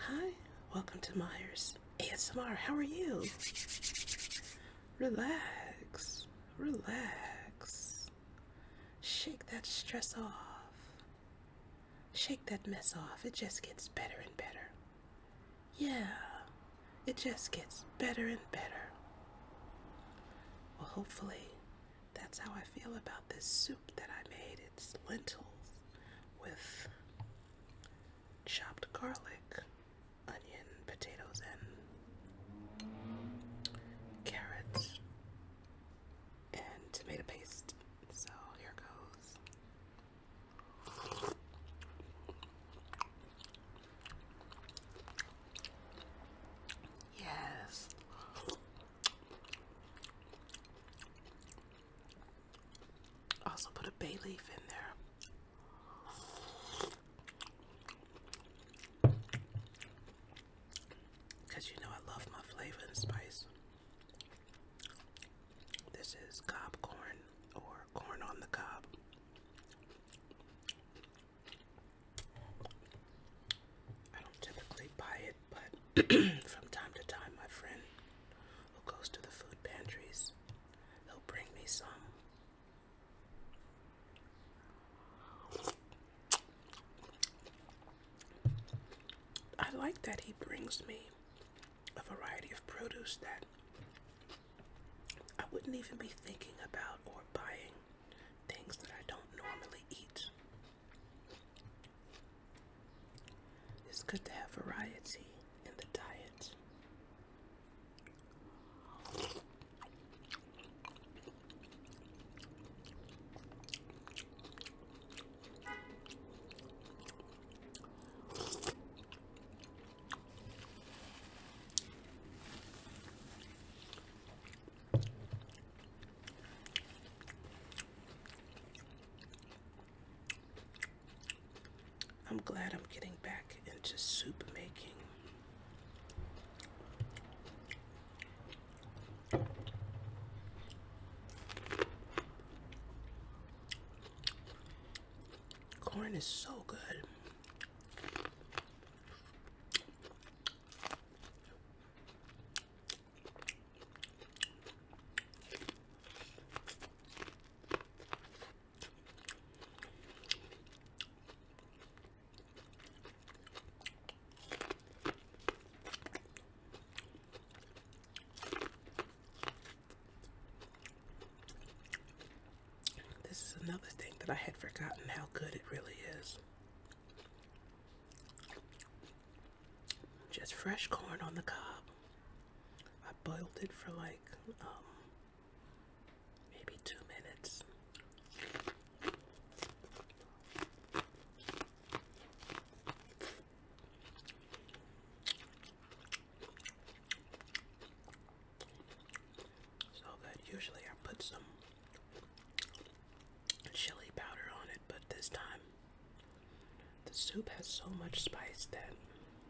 Hi, welcome to Myers ASMR. How are you? Relax, relax. Shake that stress off. Shake that mess off. It just gets better and better. Yeah, it just gets better and better. Well, hopefully, that's how I feel about this soup that I made. It's lentils with chopped garlic, onion, potatoes, and carrots, and tomato paste. So here goes. Yes. Also put a bay leaf in there. Because you know I love my flavor and spice. This is cob corn or corn on the cob. I don't typically buy it, but from time to time my friend who goes to the food pantries, he'll bring me some. I like that he brings me a variety of produce that I wouldn't even be thinking about or buying, things that I don't normally eat. It's good to have variety in the diet. I'm glad I'm getting back into soup making. Corn is so good. This is another thing that I had forgotten how good it really is. Just fresh corn on the cob. I boiled it for like maybe 2 minutes. So good. Usually I put some chili powder on it, but this time the soup has so much spice that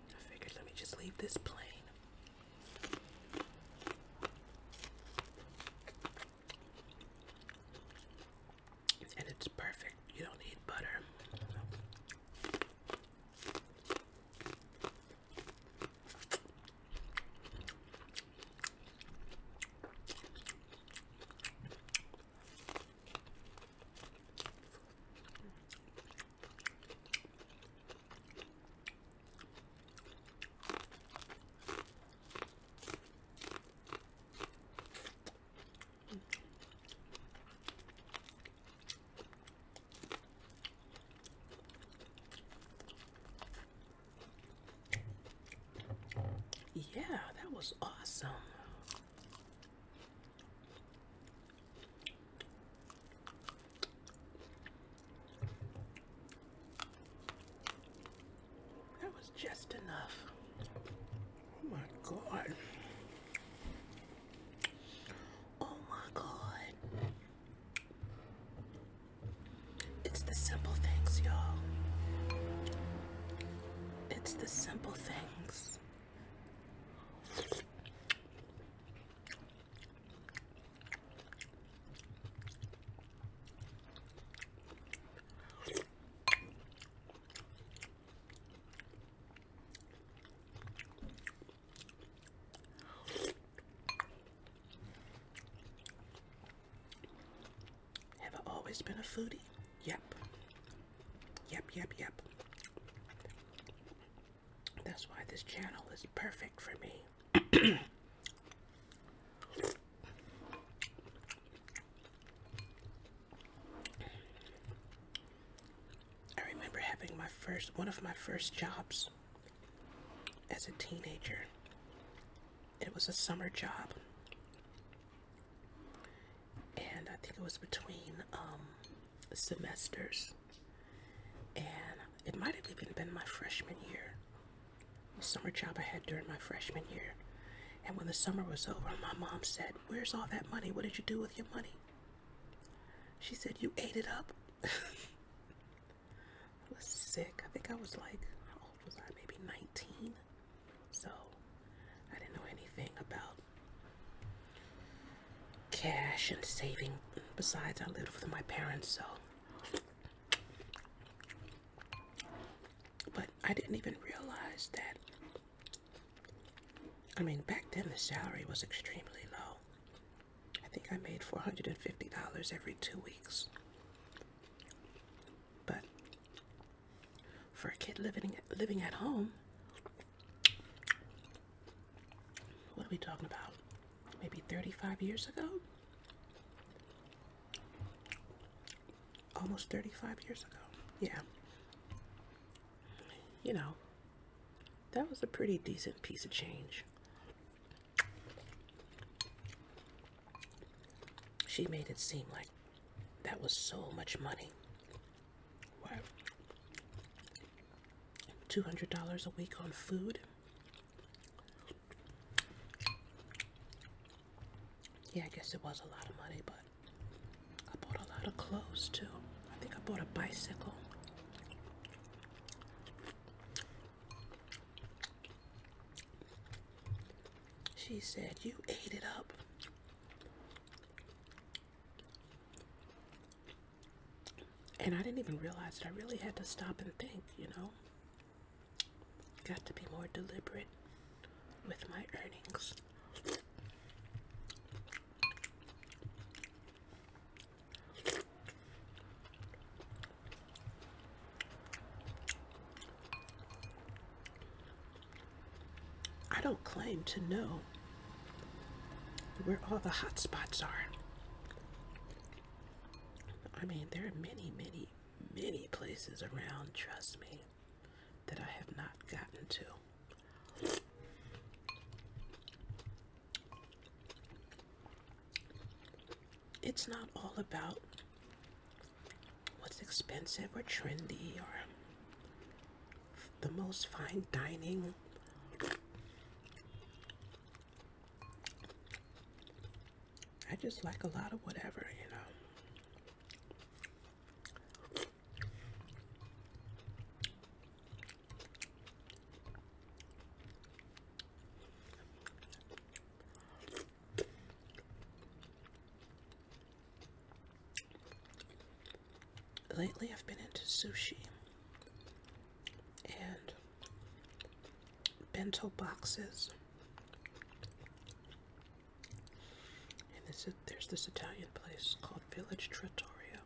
I figured let me just leave this plain. And it's perfect. You don't need butter. Yeah, that was awesome. That was just enough. Oh my God. Oh my God. It's the simple things, y'all. It's the simple things. always been a foodie? Yep. Yep. That's why this channel is perfect for me. I remember having one of my first jobs as a teenager. It was a summer job. And I think it was between semesters. And it might have even been my freshman year. The summer job I had during my freshman year. And when the summer was over, my mom said, "Where's all that money? What did you do with your money?" She said, "You ate it up." I was sick. I think I was like, how old was I? Maybe 19. So I didn't know anything about cash and saving. Besides, I lived with my parents, so. But I didn't even realize that. I mean, back then the salary was extremely low. I think I made $450 every 2 weeks. But for a kid living at home, what are we talking about? Maybe 35 years ago? Almost 35 years ago. Yeah. You know, that was a pretty decent piece of change. She made it seem like that was so much money. What? $200 a week on food? Yeah, I guess it was a lot of money, but I bought a lot of clothes too. I think I bought a bicycle. She said, "You ate it up." And I didn't even realize that I really had to stop and think, Got to be more deliberate with my earnings. I don't claim to know where all the hot spots are. I mean, there are many places around, trust me, that I have not gotten to. It's not all about what's expensive or trendy or the most fine dining. I just like a lot of whatever, Lately, I've been into sushi and bento boxes. And there's this Italian place called Village Trattoria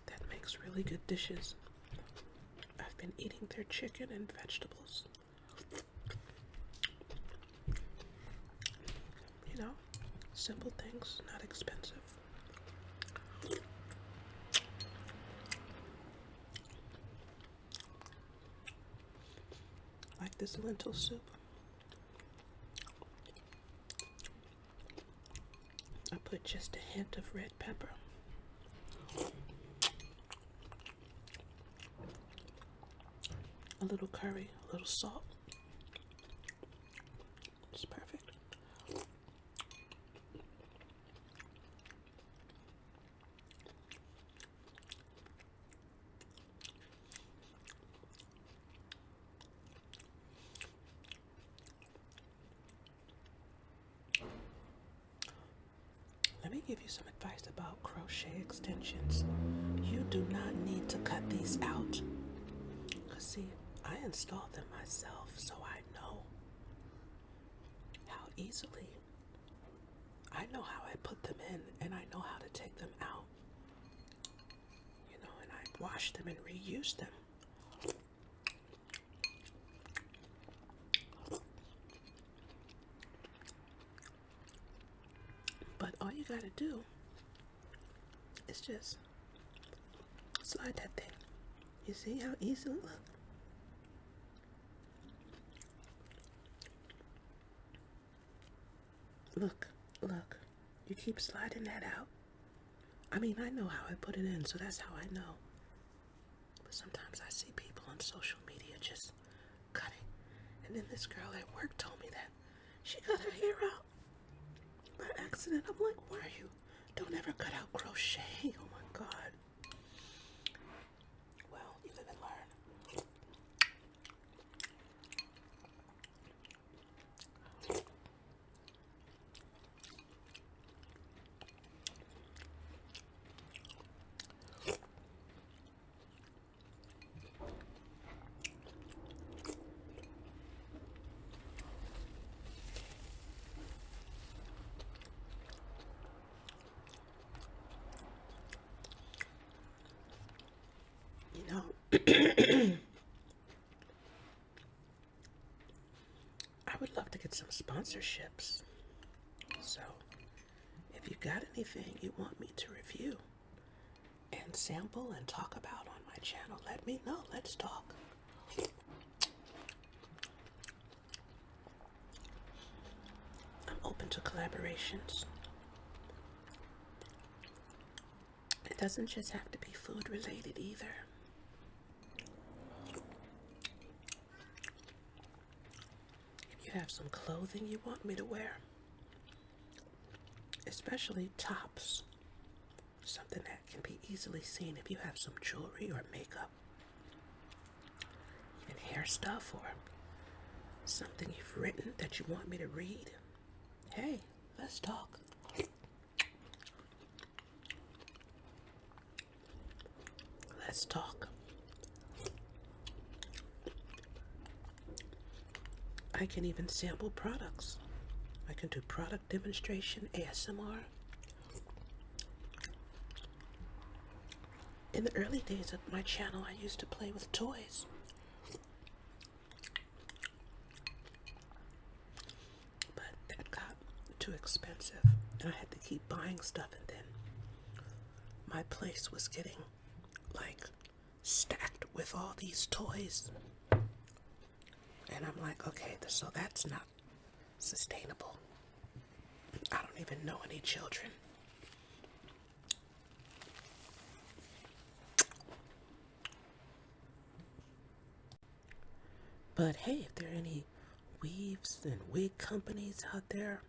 that makes really good dishes. I've been eating their chicken and vegetables. Simple things, not expensive. Like this lentil soup. I put just a hint of red pepper. A little curry, a little salt. It's perfect. Let me give you some advice about crochet extensions. You do not need to cut these out. Because see, I installed them myself, so I know how easily I know how I put them in, and I know how to take them out. And I wash them and reuse them. But all you gotta do is just slide that thing. You see how easy it looks? Look. You keep sliding that out. I mean, I know how I put it in, so that's how I know. But sometimes I see people on social media just cutting. And then this girl at work told me that she cut her hair out by accident. I'm like, why are you? Don't ever cut out crochet. Oh my God. Well, you live and learn. I would love to get some sponsorships. So, if you got anything you want me to review and sample and talk about on my channel, let me know. Let's talk. I'm open to collaborations. It doesn't just have to be food related either. If you have some clothing you want me to wear, especially tops, something that can be easily seen. If you have some jewelry or makeup, even hair stuff, or something you've written that you want me to read, hey, let's talk. Let's talk. I can even sample products. I can do product demonstration, ASMR. In the early days of my channel, I used to play with toys. But that got too expensive, and I had to keep buying stuff, and then my place was getting like stacked with all these toys. And I'm like, okay, so that's not sustainable. I don't even know any children. But hey, if there are any weaves and wig companies out there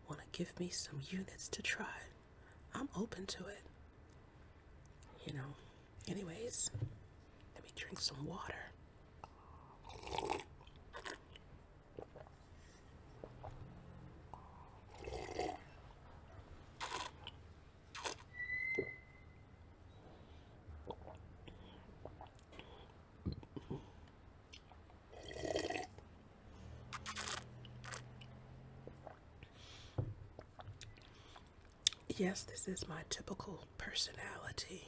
want to give me some units to try, I'm open to it. Anyways, let me drink some water. Yes, this is my typical personality.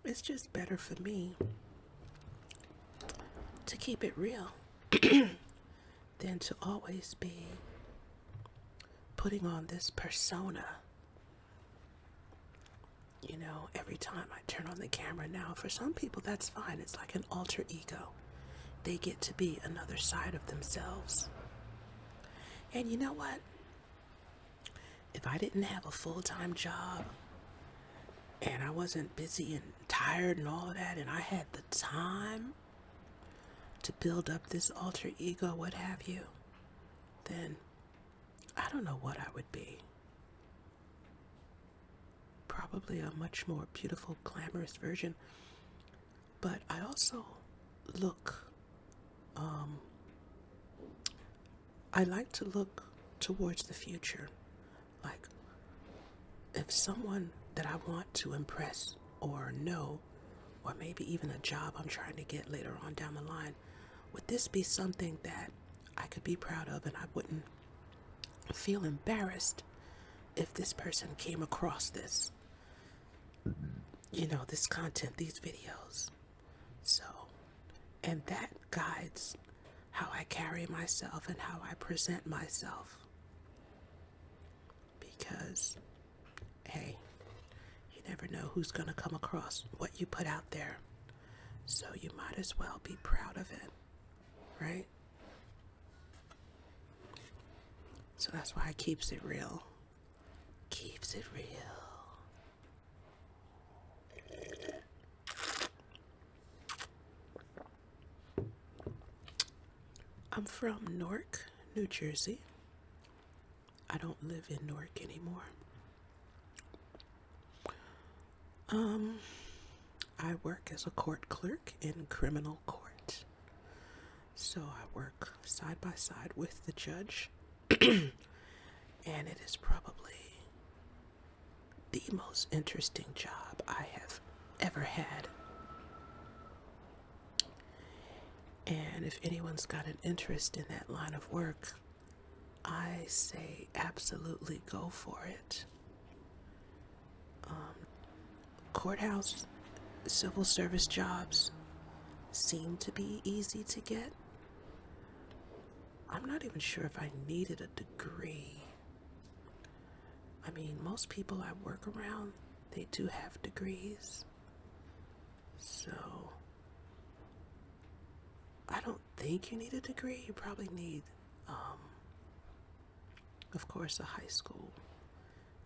It's just better for me to keep it real than to always be putting on this persona. Every time I turn on the camera now, for some people that's fine. It's like an alter ego. They get to be another side of themselves. And you know what? If I didn't have a full-time job and I wasn't busy and tired and all of that, and I had the time to build up this alter ego, what have you, then I don't know what I would be. Probably a much more beautiful, glamorous version. But I also look, I like to look towards the future. Like, if someone that I want to impress or know, or maybe even a job I'm trying to get later on down the line, would this be something that I could be proud of and I wouldn't feel embarrassed if this person came across this, this content, these videos. So, and that guides how I carry myself and how I present myself. Because, hey, you never know who's going to come across what you put out there. So you might as well be proud of it, right? So that's why it keeps it real. Keeps it real. I'm from Newark, New Jersey. I don't live in Newark anymore. I work as a court clerk in criminal court. So I work side by side with the judge. And it is probably the most interesting job I have ever had. And if anyone's got an interest in that line of work, I say absolutely go for it. Courthouse civil service jobs seem to be easy to get. I'm not even sure if I needed a degree. I mean, most people I work around, they do have degrees. So, I don't think you need a degree. You probably need, of course, a high school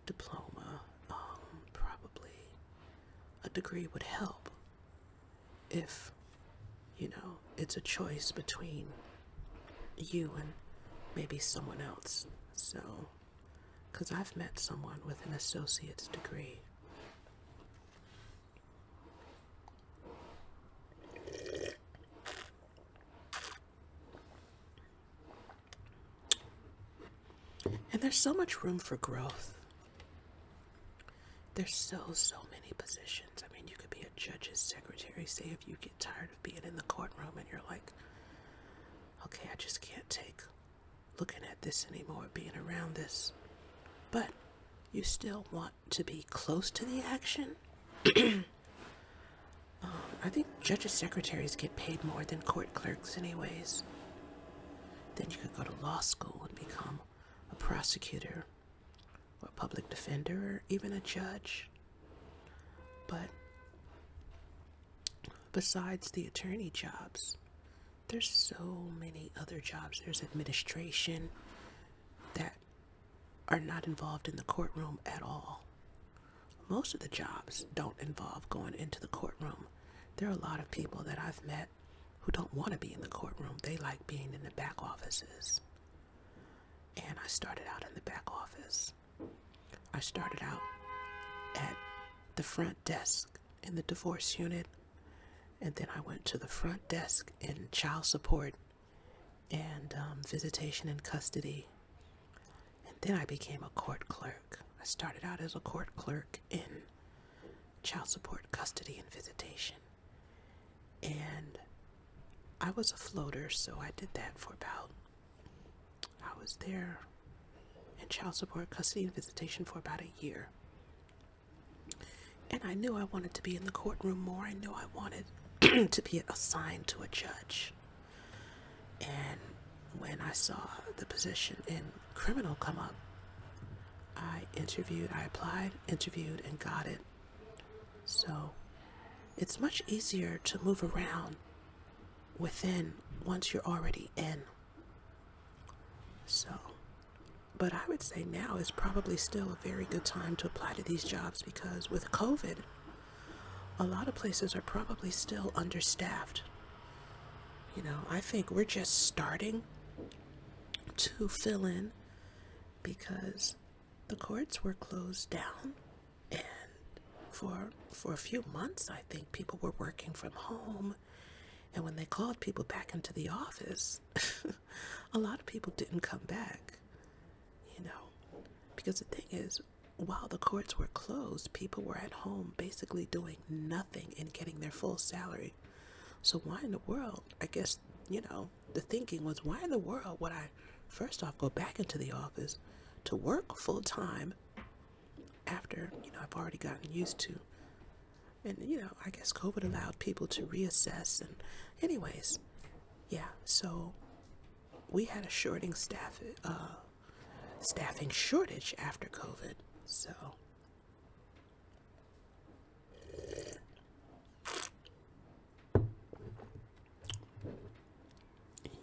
diploma. Probably a degree would help if, it's a choice between you and maybe someone else. So, because I've met someone with an associate's degree. And there's so much room for growth. There's so many positions. I mean, you could be a judge's secretary. Say if you get tired of being in the courtroom and you're like, okay, I just can't take looking at this anymore, being around this. But you still want to be close to the action. I think judges' secretaries get paid more than court clerks anyways. Then you could go to law school and become a prosecutor or a public defender or even a judge. But besides the attorney jobs, there's so many other jobs. There's administration that are not involved in the courtroom at all. Most of the jobs don't involve going into the courtroom. There are a lot of people that I've met who don't want to be in the courtroom. They like being in the back offices. And I started out in the back office. I started out at the front desk in the divorce unit. And then I went to the front desk in child support and visitation and custody. And then I became a court clerk. I started out as a court clerk in child support, custody, and visitation. And I was a floater, so I did that for I was there in child support, custody, and visitation for about a year. And I knew I wanted to be in the courtroom more. I knew I wanted to be assigned to a judge. And when I saw the position in criminal come up, I applied, interviewed, and got it. So it's much easier to move around within once you're already in. So, but I would say now is probably still a very good time to apply to these jobs because with COVID, a lot of places are probably still understaffed. I think we're just starting to fill in because the courts were closed down, and for a few months, I think people were working from home. And when they called people back into the office, a lot of people didn't come back, because the thing is, while the courts were closed, people were at home basically doing nothing and getting their full salary. So why in the world, I guess, the thinking was, why in the world would I first off, go back into the office to work full time after, I've already gotten used to. And, I guess COVID allowed people to reassess. And anyways, yeah, so we had a staffing shortage after COVID. So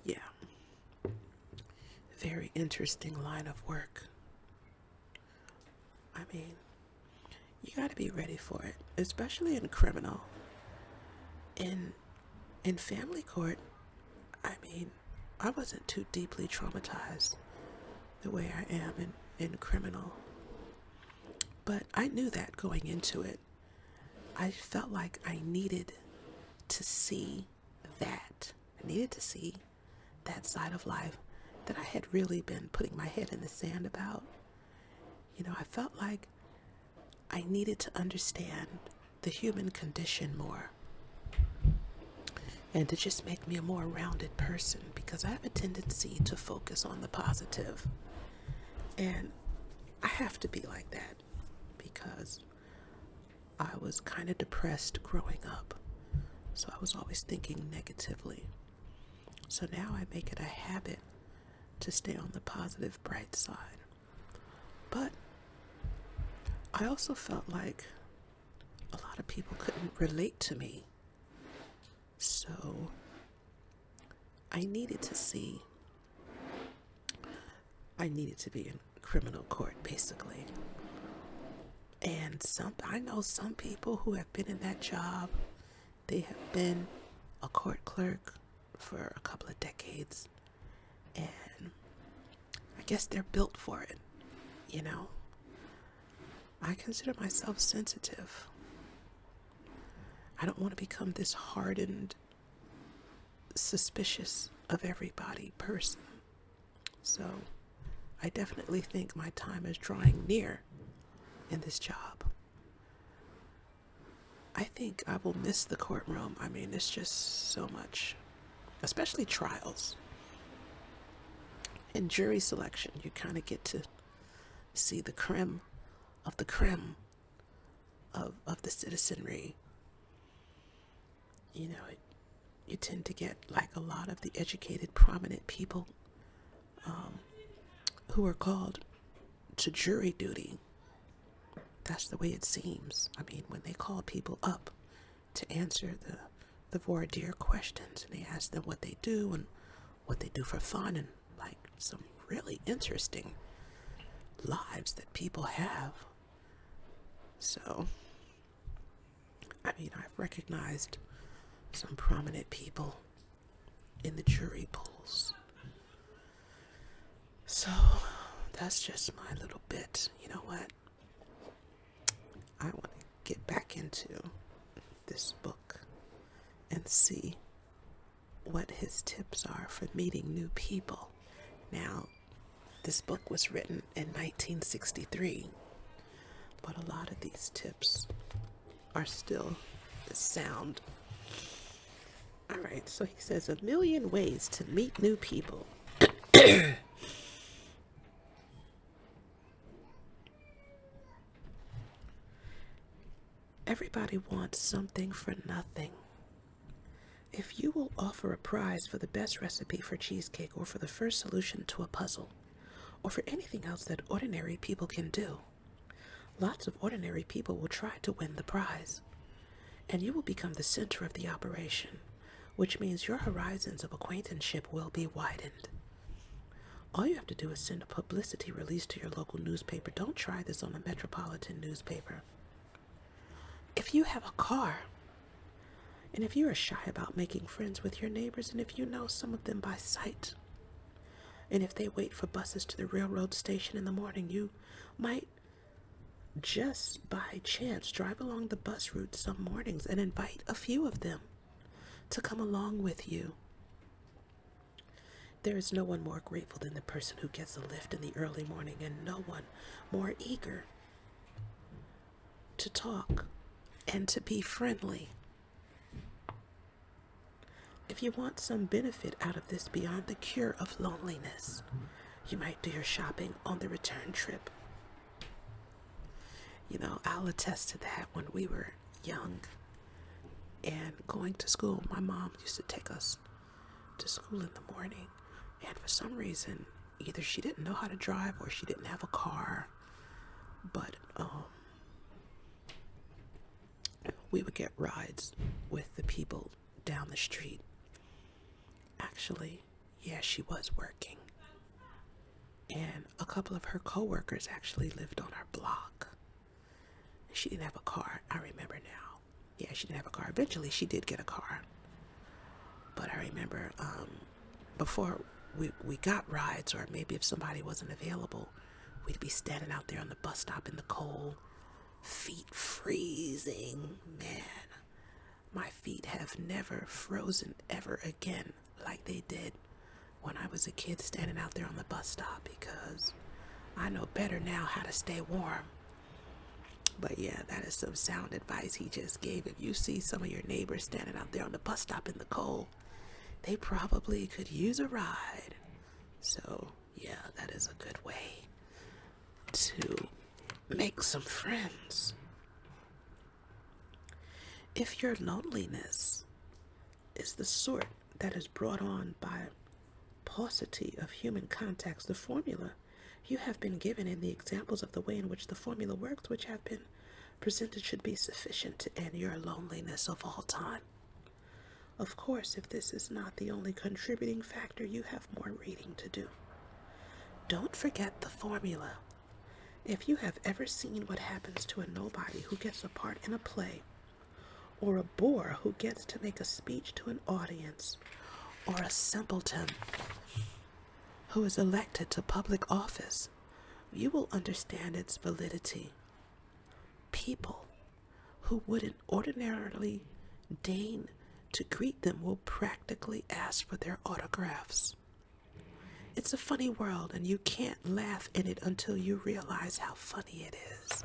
yeah, very interesting line of work. I mean, you got to be ready for it, especially in criminal. In family court, I mean, I wasn't too deeply traumatized the way I am in criminal. But I knew that going into it. I felt like I needed to see that. I needed to see that side of life that I had really been putting my head in the sand about. I felt like I needed to understand the human condition more and to just make me a more rounded person, because I have a tendency to focus on the positive. And I have to be like that because I was kind of depressed growing up. So I was always thinking negatively. So now I make it a habit to stay on the positive, bright side. But I also felt like a lot of people couldn't relate to me. So I needed to be in criminal court, basically. And I know some people who have been in that job. They have been a court clerk for a couple of decades, and I guess they're built for it, I consider myself sensitive. I don't want to become this hardened, suspicious of everybody person. So I definitely think my time is drawing near in this job. I think I will miss the courtroom. I mean, it's just so much, especially trials. In jury selection, you kind of get to see the creme of the creme of the citizenry. You tend to get like a lot of the educated, prominent people who are called to jury duty. That's the way it seems. I mean, when they call people up to answer the voir dire questions, and they ask them what they do and what they do for fun, and like some really interesting lives that people have. So, I mean, I've recognized some prominent people in the jury pools. So, that's just my little bit. You know what? I want to get back into this book and see what his tips are for meeting new people. Now, this book was written in 1963, but a lot of these tips are still sound. All right, so he says 1,000,000 ways to meet new people. Everybody wants something for nothing. If you will offer a prize for the best recipe for cheesecake, or for the first solution to a puzzle, or for anything else that ordinary people can do, lots of ordinary people will try to win the prize, and you will become the center of the operation, which means your horizons of acquaintanceship will be widened. All you have to do is send a publicity release to your local newspaper. Don't try this on a metropolitan newspaper. If you have a car, and if you are shy about making friends with your neighbors, and if you know some of them by sight, and if they wait for buses to the railroad station in the morning, you might just by chance drive along the bus route some mornings and invite a few of them to come along with you. There is no one more grateful than the person who gets a lift in the early morning, and no one more eager to talk and to be friendly. If you want some benefit out of this beyond the cure of loneliness, you might do your shopping on the return trip. You know, I'll attest to that. When we were young and going to school, my mom used to take us to school in the morning. And for some reason, either she didn't know how to drive or she didn't have a car. But we would get rides with the people down the street. Actually, yeah, she was working. And a couple of her coworkers actually lived on our block. She didn't have a car, I remember now. Yeah, she didn't have a car. Eventually, she did get a car. But I remember before we got rides, or maybe if somebody wasn't available, we'd be standing out there on the bus stop in the cold, feet freezing. Man, my feet have never frozen ever again like they did when I was a kid standing out there on the bus stop, because I know better now how to stay warm. But yeah, that is some sound advice he just gave. If you see some of your neighbors standing out there on the bus stop in the cold, they probably could use a ride. So yeah, that is a good way to make some friends. If your loneliness is the sort that is brought on by paucity of human contacts, the formula you have been given in the examples of the way in which the formula works, which have been presented, should be sufficient to end your loneliness of all time. Of course, if this is not the only contributing factor, you have more reading to do. Don't forget the formula. If you have ever seen what happens to a nobody who gets a part in a play, or a bore who gets to make a speech to an audience, or a simpleton who is elected to public office, you will understand its validity. People who wouldn't ordinarily deign to greet them will practically ask for their autographs. It's a funny world, and you can't laugh in it until you realize how funny it is.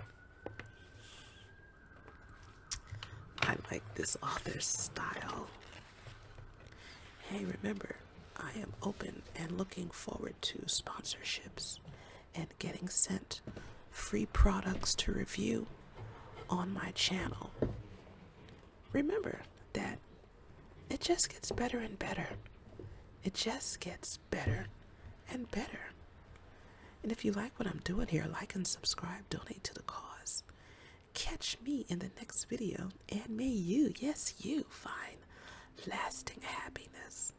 I like this author's style. Hey, remember, I am open and looking forward to sponsorships and getting sent free products to review on my channel. Remember that it just gets better and better. It just gets better and better. And if you like what I'm doing here, like and subscribe, donate to the cause. Catch me in the next video, and may you, yes you, find lasting happiness.